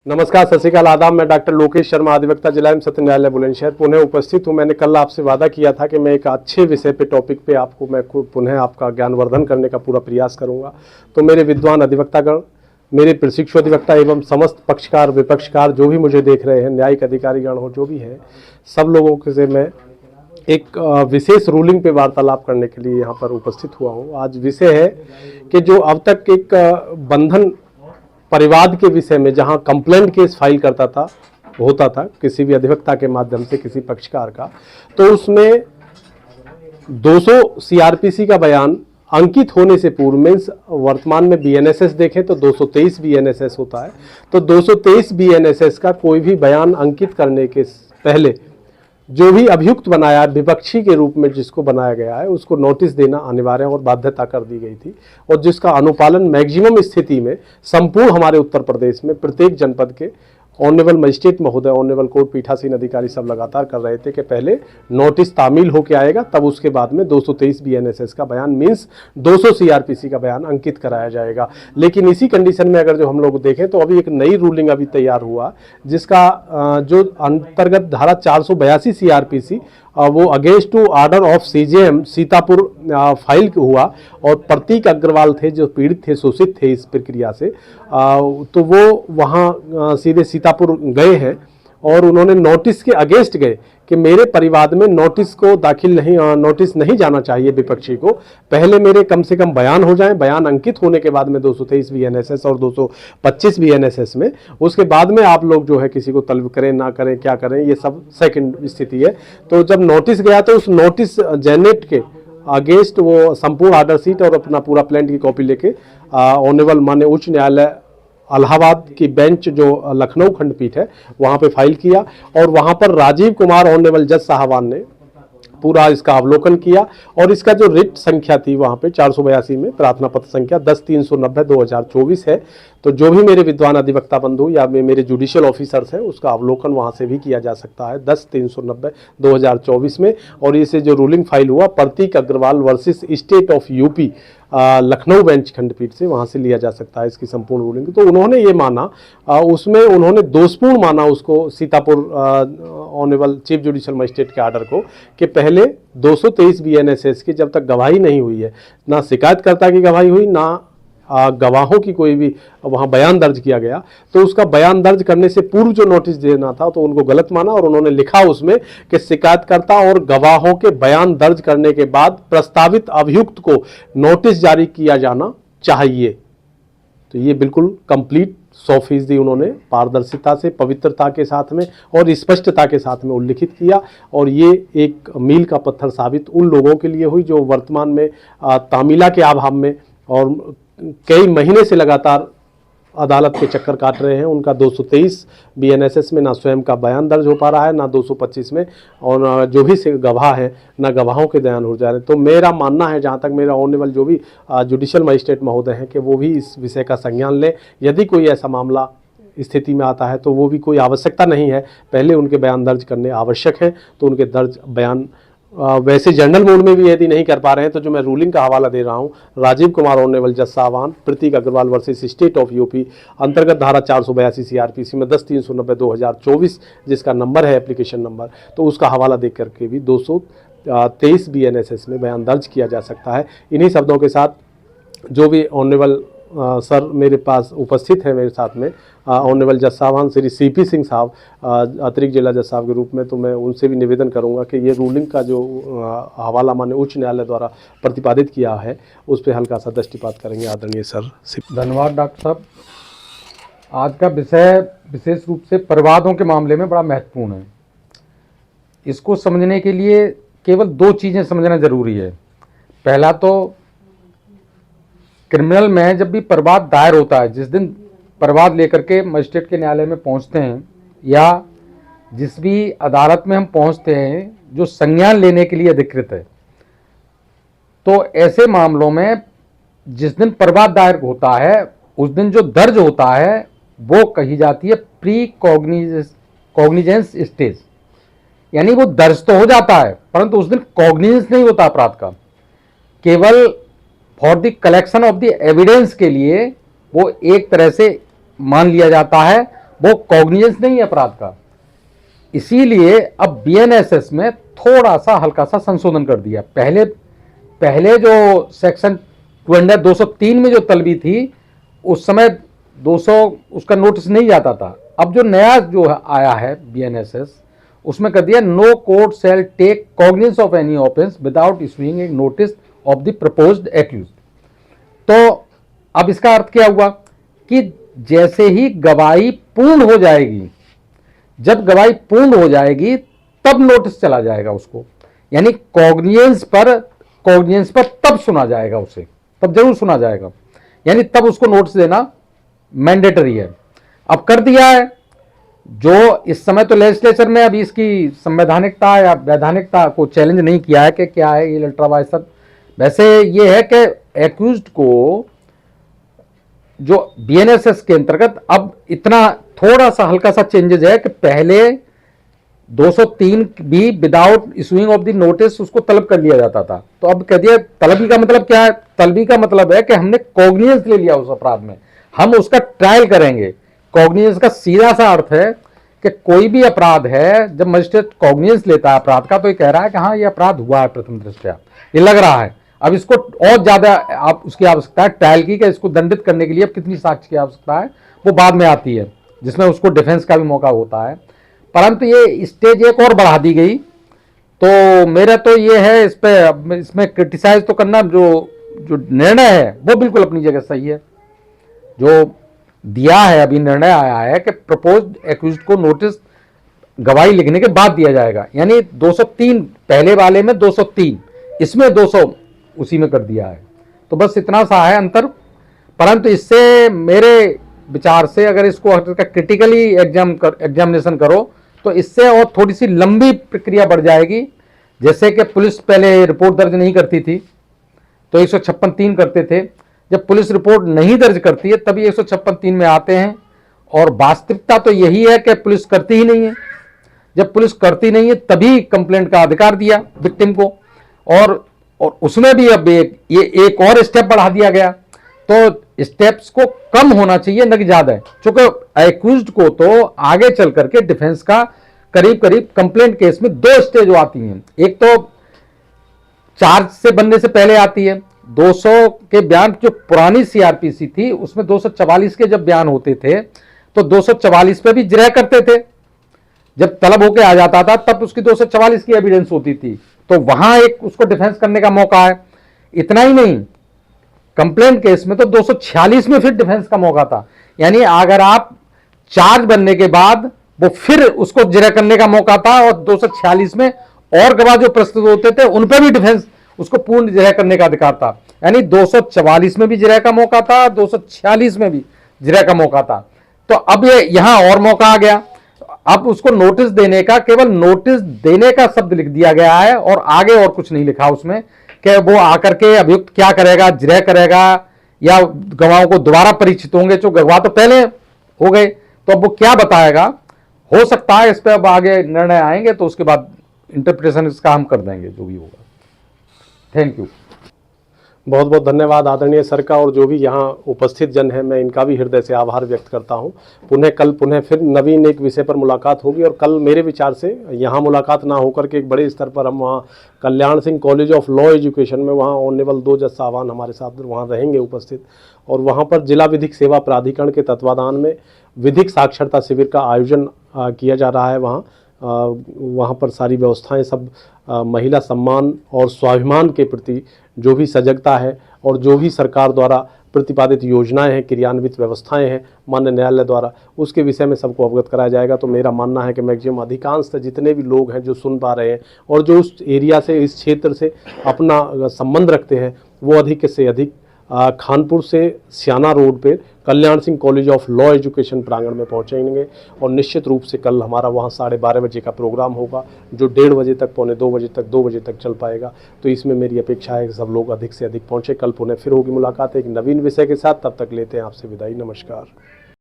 नमस्कार, सत श्रीकाल, आदाब। मैं डॉक्टर लोकेश शर्मा, अधिवक्ता, जिला एवं सत्र न्यायालय बुलंदशहर पुणे उपस्थित हूं। मैंने कल आपसे वादा किया था कि मैं एक अच्छे विषय पे, टॉपिक पे आपको मैं पुनः आपका ज्ञानवर्धन करने का पूरा प्रयास करूंगा। तो मेरे विद्वान अधिवक्तागण, मेरे प्रशिक्षु अधिवक्ता एवं समस्त पक्षकार विपक्षकार जो भी मुझे देख रहे हैं, न्यायिक अधिकारीगण हो जो भी है, सब लोगों से मैं एक विशेष रूलिंग पे वार्तालाप करने के लिए यहाँ पर उपस्थित हुआ हूँ। आज विषय है कि जो अब तक एक बंधन परिवाद के विषय में जहां कंप्लेंट केस फाइल होता था किसी भी अधिवक्ता के माध्यम से किसी पक्षकार का, तो उसमें 200 सीआरपीसी का बयान अंकित होने से पूर्व में, वर्तमान में बीएनएसएस देखें तो 223 बीएनएसएस होता है, तो 223 बीएनएसएस का कोई भी बयान अंकित करने के पहले जो भी अभियुक्त बनाया, विपक्षी के रूप में जिसको बनाया गया है, उसको नोटिस देना अनिवार्य और बाध्यता कर दी गई थी, और जिसका अनुपालन मैक्सिमम स्थिति में संपूर्ण हमारे उत्तर प्रदेश में प्रत्येक जनपद के ऑनरेबल मजिस्ट्रेट महोदय, ऑनरेबल कोर्ट पीठासीन अधिकारी सब लगातार कर रहे थे कि पहले नोटिस तामील होकर आएगा, तब उसके बाद में 223 बीएनएसएस का बयान मीन्स 200 सीआरपीसी का बयान अंकित कराया जाएगा। लेकिन इसी कंडीशन में अगर जो हम लोग देखें तो अभी एक नई रूलिंग अभी तैयार हुआ, जिसका जो अंतर्गत धारा 482 सीआरपीसी वो against to order of CJM Sitapur file हुआ, और प्रतीक अग्रवाल थे जो पीड़ित थे, शोषित थे इस प्रक्रिया से, तो वो वहाँ सीधे सीतापुर गए हैं और उन्होंने नोटिस के अगेंस्ट गए कि मेरे परिवाद में नोटिस नहीं जाना चाहिए विपक्षी को, पहले मेरे कम से कम बयान हो जाएं, बयान अंकित होने के बाद में 223 बीएनएसएस और 225 बीएनएसएस में, उसके बाद में आप लोग जो है किसी को तलब करें ना करें, क्या करें, ये सब सेकंड स्थिति है। तो जब नोटिस गया तो उस नोटिस जेनेट के अगेंस्ट वो संपूर्ण ऑर्डर सीट और अपना पूरा प्लान की कॉपी लेके ऑनरेबल माननीय उच्च न्यायालय इलाहाबाद की बेंच जो लखनऊ खंडपीठ है वहाँ पे फाइल किया, और वहाँ पर राजीव कुमार ऑनरेबल जज साहबान ने पूरा इसका अवलोकन किया, और इसका जो रिट संख्या थी वहाँ पे 482 में प्रार्थना पत्र संख्या 10-390/2024 है। तो जो भी मेरे विद्वान अधिवक्ता बंधु या मेरे जुडिशियल ऑफिसर्स हैं, उसका अवलोकन वहाँ से भी किया जा सकता है 10-390/2024 में। और इसे जो रूलिंग फाइल हुआ Prateek Agarwal versus state of UP Lucknow bench खंडपीठ से, वहाँ से लिया जा सकता है इसकी संपूर्ण रूलिंग। तो उन्होंने ये माना, उसमें उन्होंने दोषपूर्ण माना उसको, Sitapur honourable chief judicial magistrate के आर्डर को, कि पहले 223 बीएनएसएस की जब तक गवाही नहीं हुई है, ना शिकायतकर्ता की गवाही हुई, ना गवाहों की कोई भी वहाँ बयान दर्ज किया गया, तो उसका बयान दर्ज करने से पूर्व जो नोटिस देना था तो उनको गलत माना, और उन्होंने लिखा उसमें कि शिकायतकर्ता और गवाहों के बयान दर्ज करने के बाद प्रस्तावित अभियुक्त को नोटिस जारी किया जाना चाहिए। तो ये बिल्कुल कंप्लीट 100% उन्होंने पारदर्शिता से, पवित्रता के साथ में और स्पष्टता के साथ में उल्लिखित किया, और ये एक मील का पत्थर साबित उन लोगों के लिए हुई जो वर्तमान में तामीला के अभाव में और कई महीने से लगातार अदालत के चक्कर काट रहे हैं। उनका 223 बीएनएसएस में ना स्वयं का बयान दर्ज हो पा रहा है, ना 225 में, और जो भी गवाह है ना गवाहों के बयान हो जा रहे हैं। तो मेरा मानना है, जहाँ तक मेरा ऑनरेबल जो भी जुडिशियल मजिस्ट्रेट महोदय हैं, कि वो भी इस विषय का संज्ञान लें। यदि कोई ऐसा मामला स्थिति में आता है तो वो भी कोई आवश्यकता नहीं है, पहले उनके बयान दर्ज करने आवश्यक हैं, तो उनके दर्ज बयान वैसे जर्नल मोड में भी यदि नहीं कर पा रहे हैं तो जो मैं रूलिंग का हवाला दे रहा हूं, राजीव कुमार ऑनरेबल जज साहबान Prateek Agarwal versus state of UP अंतर्गत धारा 482 सीआरपीसी में 10-390/2024 जिसका नंबर है एप्लीकेशन नंबर, तो उसका हवाला दे करके भी 223 बीएनएसएस में बयान दर्ज किया जा सकता है। इन्हीं शब्दों के साथ जो भी ऑनरेबल सर मेरे पास उपस्थित है मेरे साथ में, ऑनरेबल जज साहबान श्री सीपी सिंह साहब अतिरिक्त जिला जज साहब के रूप में, तो मैं उनसे भी निवेदन करूंगा कि ये रूलिंग का जो हवाला माननीय उच्च न्यायालय द्वारा प्रतिपादित किया है उस पर हल्का सा दृष्टिपात करेंगे। आदरणीय सर। धन्यवाद डॉक्टर साहब। आज का विषय विशेष रूप से परिवादों के मामले में बड़ा महत्वपूर्ण है। इसको समझने के लिए केवल 2 चीज़ें समझना जरूरी है। पहला तो क्रिमिनल में जब भी परिवाद दायर होता है, जिस दिन परिवाद लेकर के मजिस्ट्रेट के न्यायालय में पहुंचते हैं या जिस भी अदालत में हम पहुंचते हैं जो संज्ञान लेने के लिए अधिकृत है, तो ऐसे मामलों में जिस दिन परिवाद दायर होता है उस दिन जो दर्ज होता है वो कही जाती है प्री कॉग्निजेंस स्टेज, यानी वो दर्ज तो हो जाता है परंतु उस दिन कॉग्निजेंस नहीं होता अपराध का। केवल for the collection of the evidence के लिए वो एक तरह से मान लिया जाता है, वो कॉग्निजेंस नहीं है अपराध का। इसीलिए अब बीएनएसएस में थोड़ा सा हल्का सा संशोधन कर दिया। पहले जो सेक्शन 203 में जो तलबी थी उस समय 200 उसका नोटिस नहीं जाता था। अब जो नया जो आया है बीएनएसएस उसमें कर दिया no court shall take cognizance of any offence without issuing a notice of the proposed accuse. तो अब इसका अर्थ क्या हुआ कि जैसे ही गवाही पूर्ण हो जाएगी, जब गवाही पूर्ण हो जाएगी तब नोटिस चला जाएगा उसको, यानी कॉग्निजेंस पर तब सुना जाएगा उसे, तब जरूर सुना जाएगा, यानी तब उसको नोटिस देना मैंडेटरी है। अब कर दिया है। जो इस समय तो लेजिस्लेचर में अभी इसकी संवैधानिकता या वैधानिकता को चैलेंज नहीं किया है कि क्या है ये अल्ट्रा वायस। वैसे ये है कि एक्यूज्ड को जो बीएनएसएस के अंतर्गत अब इतना थोड़ा सा हल्का सा चेंजेस है कि पहले 203 भी without issuing of the notice उसको तलब कर लिया जाता था, तो अब कह दिया तलबी का मतलब क्या है? तलबी का मतलब है कि हमने कॉग्निजेंस ले लिया उस अपराध में, हम उसका ट्रायल करेंगे। कॉग्निजेंस का सीधा सा अर्थ है कि कोई भी अपराध है, जब मजिस्ट्रेट कॉग्निजेंस लेता है अपराध का तो ये कह रहा है कि हाँ ये अपराध हुआ है प्रथम दृष्टया, ये लग रहा है। अब इसको और ज्यादा आप उसकी आवश्यकता है ट्रायल की, कि इसको दंडित करने के लिए अब कितनी साक्ष्य की आवश्यकता है वो बाद में आती है, जिसमें उसको डिफेंस का भी मौका होता है। परंतु ये स्टेज एक और बढ़ा दी गई। तो मेरा तो ये है इस पे, इसमें क्रिटिसाइज तो करना, जो निर्णय है वो बिल्कुल अपनी जगह सही है। जो दिया है अभी निर्णय आया है कि प्रपोज्ड एक्यूज्ड को नोटिस गवाही लिखने के बाद दिया जाएगा, यानी 203 पहले वाले में 203, इसमें 200 उसी में कर दिया है। तो बस इतना सा है अंतर। परंतु इससे मेरे विचार से अगर इसको क्रिटिकली एग्जामिनेशन करो तो इससे और थोड़ी सी लंबी प्रक्रिया बढ़ जाएगी। जैसे कि पुलिस पहले रिपोर्ट दर्ज नहीं करती थी तो 156(3) करते थे, जब पुलिस रिपोर्ट नहीं दर्ज करती है तभी 156(3) में आते हैं। और वास्तविकता तो यही है कि पुलिस करती ही नहीं है। जब पुलिस करती नहीं है तभी कंप्लेंट का अधिकार दिया विक्टिम को, और उसमें भी अब ये एक और स्टेप बढ़ा दिया गया। तो स्टेप्स को कम होना चाहिए न कि ज्यादा है, क्योंकि एक्यूज्ड को तो आगे चल करके डिफेंस का करीब करीब कंप्लेंट केस में 2 स्टेज आती हैं। एक तो चार्ज से बनने से पहले आती है, 200 के बयान, जो पुरानी सीआरपीसी थी उसमें 244 के जब बयान होते थे तो 244 पे भी जिरह करते थे। जब तलब होके आ जाता था तब उसकी 244 की एविडेंस होती थी, तो वहां एक उसको डिफेंस करने का मौका है। इतना ही नहीं, कंप्लेंट केस में तो 246 में फिर डिफेंस का मौका था, यानी अगर आप चार्ज बनने के बाद वो फिर उसको जिरह करने का मौका था, और 246 में और गवाह जो प्रस्तुत होते थे उन पर भी डिफेंस उसको पूर्ण जिरह करने का अधिकार था। यानी 244 में भी जिरह का मौका था, 246 में भी जिरह का मौका था। तो अब ये यहां और मौका आ गया। अब उसको नोटिस देने का, केवल नोटिस देने का शब्द लिख दिया गया है और आगे और कुछ नहीं लिखा उसमें कि वो आकर के अभियुक्त क्या करेगा, जिरह करेगा या गवाहों को दोबारा परीक्षित होंगे। जो गवाह तो पहले हो गए, तो अब वो क्या बताएगा? हो सकता है इस पर अब आगे निर्णय आएंगे तो उसके बाद इंटरप्रिटेशन इसका हम कर देंगे जो भी होगा। Thank you. बहुत बहुत धन्यवाद आदरणीय सर का, और जो भी यहाँ उपस्थित जन है मैं इनका भी हृदय से आभार व्यक्त करता हूँ। पुनः फिर नवीन एक विषय पर मुलाकात होगी, और कल मेरे विचार से यहाँ मुलाकात ना होकर के एक बड़े स्तर पर हम वहाँ Kalyan Singh college of law education में वहाँ ऑनरेबल 2 जज साहबान हमारे साथ वहाँ रहेंगे उपस्थित, और वहाँ पर जिला विधिक सेवा प्राधिकरण के तत्वाधान में विधिक साक्षरता शिविर का आयोजन किया जा रहा है। वहाँ पर सारी व्यवस्थाएं सब महिला सम्मान और स्वाभिमान के प्रति जो भी सजगता है और जो भी सरकार द्वारा प्रतिपादित योजनाएं हैं, क्रियान्वित व्यवस्थाएं हैं माननीय न्यायालय द्वारा, उसके विषय में सबको अवगत कराया जाएगा। तो मेरा मानना है कि मैक्सिमम अधिकांश जितने भी लोग हैं जो सुन पा रहे हैं और जो उस एरिया से, इस क्षेत्र से अपना संबंध रखते हैं, वो अधिक से अधिक खानपुर से सियाना रोड पे Kalyan Singh college of law education प्रांगण में पहुंचेंगे। और निश्चित रूप से कल हमारा वहां 12:30 बजे का प्रोग्राम होगा, जो 1:30 बजे तक, 2 बजे तक चल पाएगा। तो इसमें मेरी अपेक्षा है कि सब लोग अधिक से अधिक पहुंचे। कल पुनः फिर होगी मुलाकात एक नवीन विषय के साथ। तब तक लेते हैं आपसे विदाई। नमस्कार।